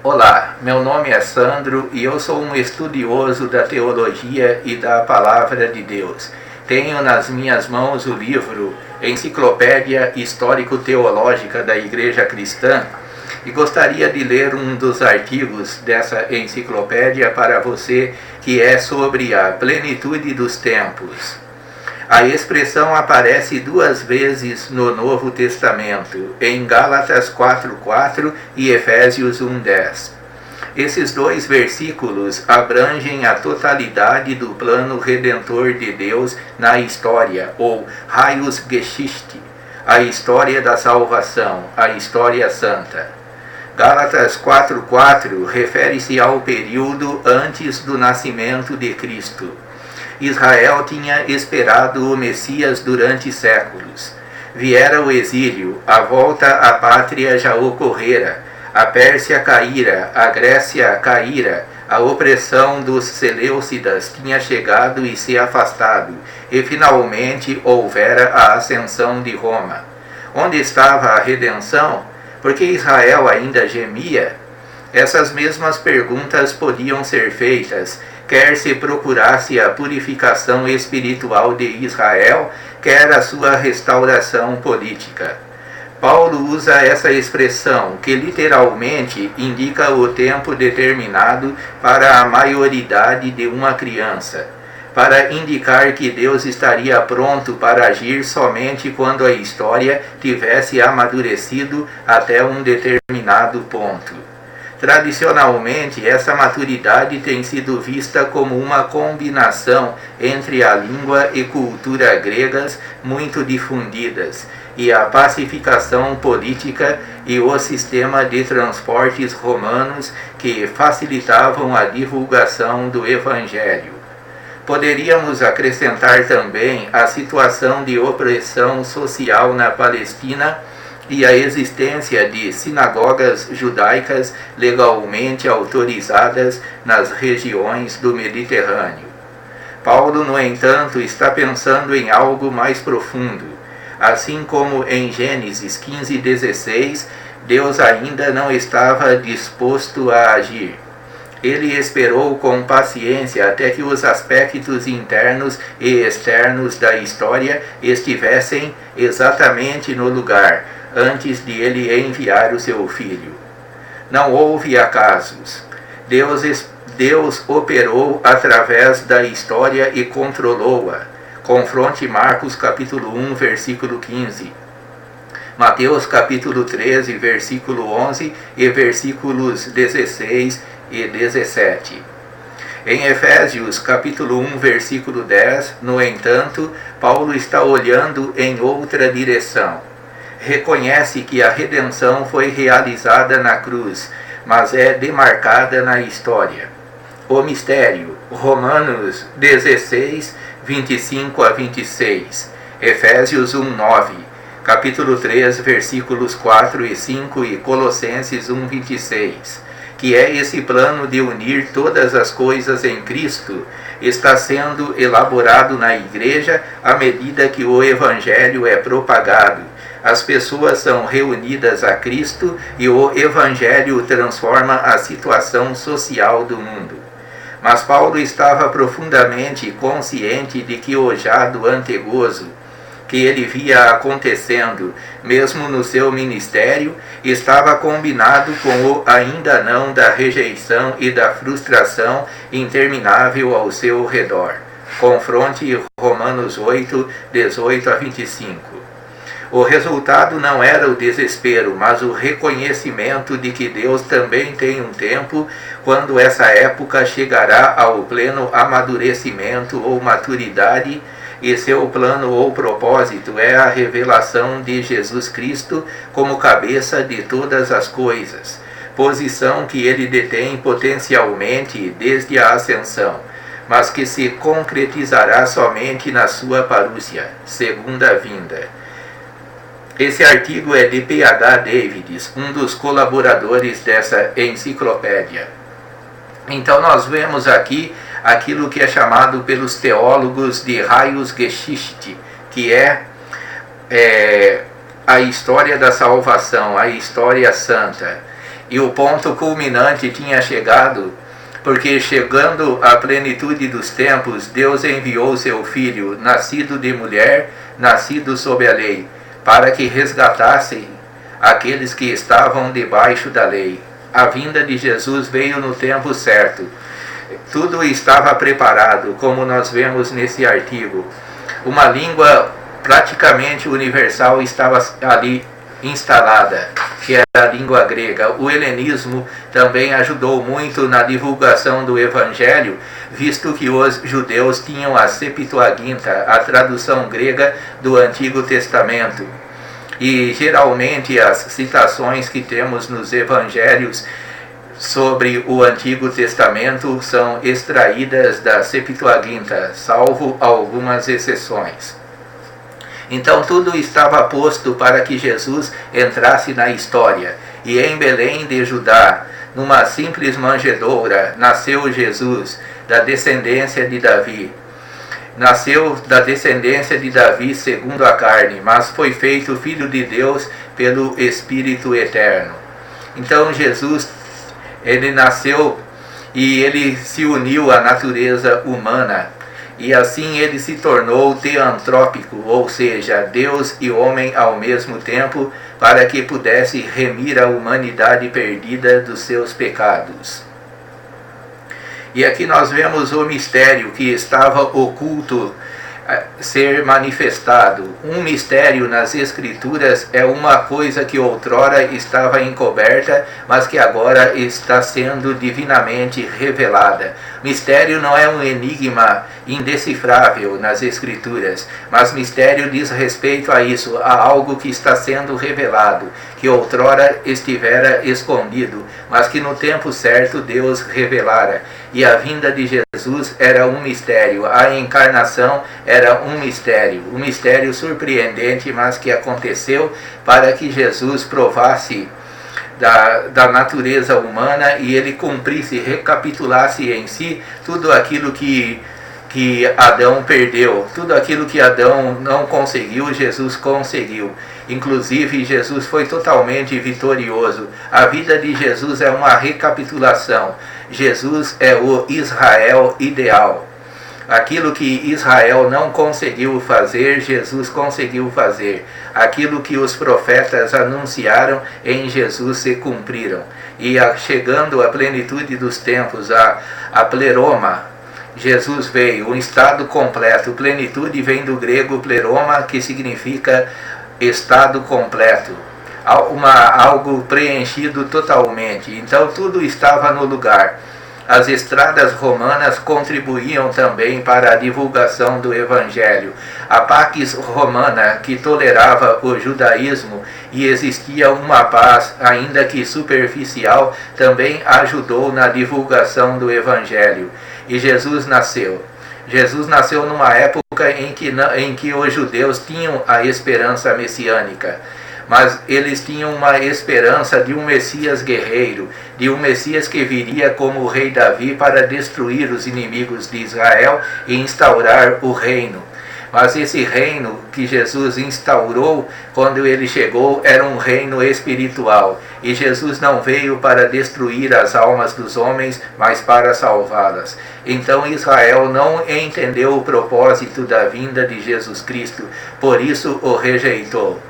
Olá, meu nome é Sandro e eu sou um estudioso da teologia e da Palavra de Deus. Tenho nas minhas mãos o livro Enciclopédia Histórico-Teológica da Igreja Cristã e gostaria de ler um dos artigos dessa enciclopédia para você, que é sobre a plenitude dos tempos. A expressão aparece 2 vezes no Novo Testamento, em Gálatas 4:4 e Efésios 1:10. Esses 2 versículos abrangem a totalidade do plano redentor de Deus na história, ou Heilsgeschichte, a história da salvação, a história santa. Gálatas 4:4 refere-se ao período antes do nascimento de Cristo. Israel tinha esperado o Messias durante séculos. Viera o exílio, a volta à pátria já ocorrera, a Pérsia caíra, a Grécia caíra, a opressão dos Seleucidas tinha chegado e se afastado, e finalmente houvera a ascensão de Roma. Onde estava a redenção? Porque Israel ainda gemia? Essas mesmas perguntas podiam ser feitas, quer se procurasse a purificação espiritual de Israel, quer a sua restauração política. Paulo usa essa expressão, que literalmente indica o tempo determinado para a maioridade de uma criança, para indicar que Deus estaria pronto para agir somente quando a história tivesse amadurecido até um determinado ponto. Tradicionalmente, essa maturidade tem sido vista como uma combinação entre a língua e cultura gregas muito difundidas e a pacificação política e o sistema de transportes romanos que facilitavam a divulgação do Evangelho. Poderíamos acrescentar também a situação de opressão social na Palestina e a existência de sinagogas judaicas legalmente autorizadas nas regiões do Mediterrâneo. Paulo, no entanto, está pensando em algo mais profundo. Assim como em Gênesis 15:16, Deus ainda não estava disposto a agir. Ele esperou com paciência até que os aspectos internos e externos da história estivessem exatamente no lugar, antes de ele enviar o seu filho. Não houve acasos. Deus operou através da história e controlou-a. Confronte Marcos capítulo 1, versículo 15. Mateus capítulo 13, versículo 11 e versículos 16 e 17. Em Efésios capítulo 1, versículo 10, no entanto, Paulo está olhando em outra direção. Reconhece que a redenção foi realizada na cruz, mas é demarcada na história. O mistério, Romanos 16, 25 a 26, Efésios 1, 9, capítulo 3, versículos 4 e 5 e Colossenses 1, 26, que é esse plano de unir todas as coisas em Cristo, está sendo elaborado na igreja à medida que o Evangelho é propagado. As pessoas são reunidas a Cristo e o Evangelho transforma a situação social do mundo. Mas Paulo estava profundamente consciente de que o já do antegozo, que ele via acontecendo, mesmo no seu ministério, estava combinado com o ainda não da rejeição e da frustração interminável ao seu redor. Confronte Romanos 8, 18 a 25. O resultado não era o desespero, mas o reconhecimento de que Deus também tem um tempo quando essa época chegará ao pleno amadurecimento ou maturidade, e seu plano ou propósito é a revelação de Jesus Cristo como cabeça de todas as coisas, posição que ele detém potencialmente desde a ascensão, mas que se concretizará somente na sua parúcia, segunda vinda. Esse artigo é de P.H. Davids, um dos colaboradores dessa enciclopédia. Então nós vemos aqui aquilo que é chamado pelos teólogos de Heilsgeschichte, que é a história da salvação, a história santa. e o ponto culminante tinha chegado, porque chegando à plenitude dos tempos, Deus enviou seu Filho, nascido de mulher, nascido sob a lei, para que resgatasse aqueles que estavam debaixo da lei. A vinda de Jesus veio no tempo certo. Tudo estava preparado, como nós vemos nesse artigo. Uma língua praticamente universal estava ali instalada, que era a língua grega. O helenismo também ajudou muito na divulgação do Evangelho, visto que os judeus tinham a Septuaginta, a tradução grega do Antigo Testamento. E geralmente as citações que temos nos Evangelhos sobre o Antigo Testamento são extraídas da Septuaginta, salvo algumas exceções. Então tudo estava posto para que Jesus entrasse na história. E em Belém de Judá, numa simples manjedoura, nasceu Jesus, da descendência de Davi. Nasceu da descendência de Davi segundo a carne, mas foi feito Filho de Deus pelo Espírito Eterno. Então Jesus, ele nasceu e ele se uniu à natureza humana. E assim ele se tornou teantrópico, ou seja, Deus e homem ao mesmo tempo, para que pudesse remir a humanidade perdida dos seus pecados. E aqui nós vemos o mistério que estava oculto ser manifestado. Um mistério nas Escrituras é uma coisa que outrora estava encoberta, mas que agora está sendo divinamente revelada. Mistério não é um enigma indecifrável nas Escrituras, mas mistério diz respeito a isso, a algo que está sendo revelado, que outrora estivera escondido, mas que no tempo certo Deus revelara. E a vinda de Jesus era um mistério, a encarnação era um mistério surpreendente, mas que aconteceu para que Jesus provasse da natureza humana e ele cumprisse, recapitulasse em si tudo aquilo que Adão perdeu, tudo aquilo que Adão não conseguiu, Jesus conseguiu. Inclusive, Jesus foi totalmente vitorioso. A vida de Jesus é uma recapitulação. Jesus é o Israel ideal. Aquilo que Israel não conseguiu fazer, Jesus conseguiu fazer. Aquilo que os profetas anunciaram, em Jesus se cumpriram. E chegando à plenitude dos tempos, a pleroma, Jesus veio, um estado completo. Plenitude vem do grego pleroma, que significa estado completo. Algo preenchido totalmente. Então tudo estava no lugar. As estradas romanas contribuíam também para a divulgação do Evangelho. A Pax Romana, que tolerava o judaísmo e existia uma paz, ainda que superficial, também ajudou na divulgação do Evangelho. E Jesus nasceu. Jesus nasceu numa época em que os judeus tinham a esperança messiânica. Mas eles tinham uma esperança de um Messias guerreiro, de um Messias que viria como o rei Davi para destruir os inimigos de Israel e instaurar o reino. Mas esse reino que Jesus instaurou quando ele chegou era um reino espiritual. E Jesus não veio para destruir as almas dos homens, mas para salvá-las. Então Israel não entendeu o propósito da vinda de Jesus Cristo, por isso o rejeitou.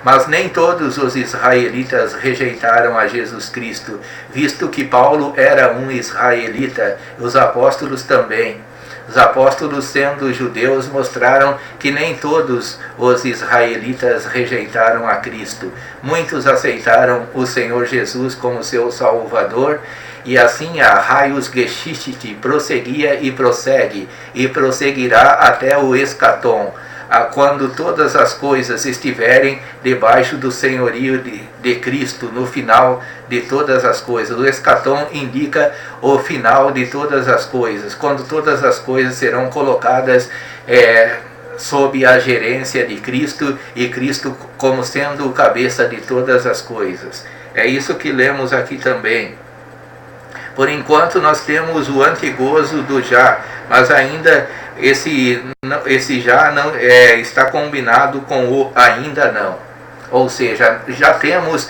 Mas nem todos os israelitas rejeitaram a Jesus Cristo, visto que Paulo era um israelita, os apóstolos também. Os apóstolos, sendo judeus, mostraram que nem todos os israelitas rejeitaram a Cristo. Muitos aceitaram o Senhor Jesus como seu Salvador, e assim a Raios Geschichte prosseguia e prossegue, e prosseguirá até o escatom, quando todas as coisas estiverem debaixo do senhorio de Cristo, no final de todas as coisas. O escatom indica o final de todas as coisas, quando todas as coisas serão colocadas sob a gerência de Cristo, e Cristo como sendo o cabeça de todas as coisas. É isso que lemos aqui também. Por enquanto nós temos o antigozo do já, mas ainda esse já não está combinado com o ainda não. Ou seja, já temos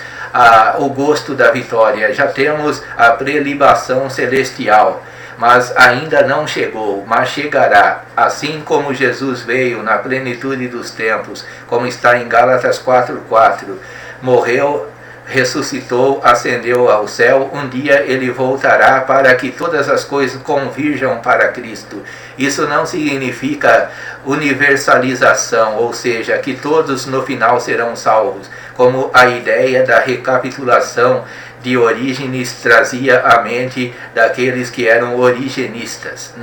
o gosto da vitória, já temos a prelibação celestial, mas ainda não chegou, mas chegará, assim como Jesus veio na plenitude dos tempos, como está em Gálatas 4:4, morreu, ressuscitou, ascendeu ao céu, um dia ele voltará para que todas as coisas convirjam para Cristo. Isso não significa universalização, ou seja, que todos no final serão salvos, como a ideia da recapitulação de Orígenes trazia à mente daqueles que eram origenistas.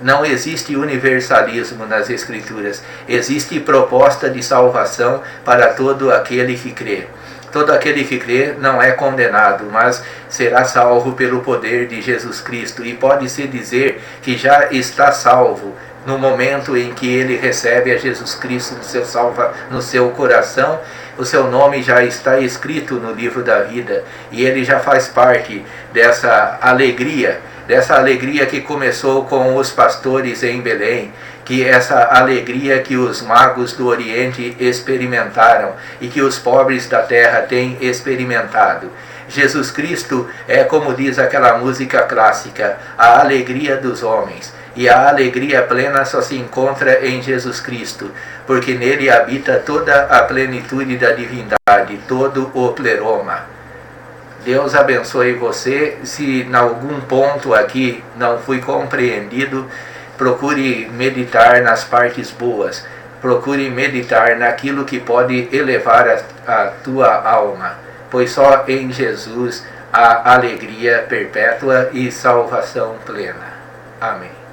Não existe universalismo nas Escrituras, existe proposta de salvação para todo aquele que crê. Todo aquele que crê não é condenado, mas será salvo pelo poder de Jesus Cristo. E pode-se dizer que já está salvo no momento em que ele recebe a Jesus Cristo no seu coração. O seu nome já está escrito no livro da vida e ele já faz parte dessa alegria que começou com os pastores em Belém, que essa alegria que os magos do Oriente experimentaram e que os pobres da terra têm experimentado. Jesus Cristo é, como diz aquela música clássica, a alegria dos homens. E a alegria plena só se encontra em Jesus Cristo, porque nele habita toda a plenitude da divindade, todo o pleroma. Deus abençoe você. Se em algum ponto aqui não fui compreendido, procure meditar nas partes boas. Procure meditar naquilo que pode elevar a tua alma, pois só em Jesus há alegria perpétua e salvação plena. Amém.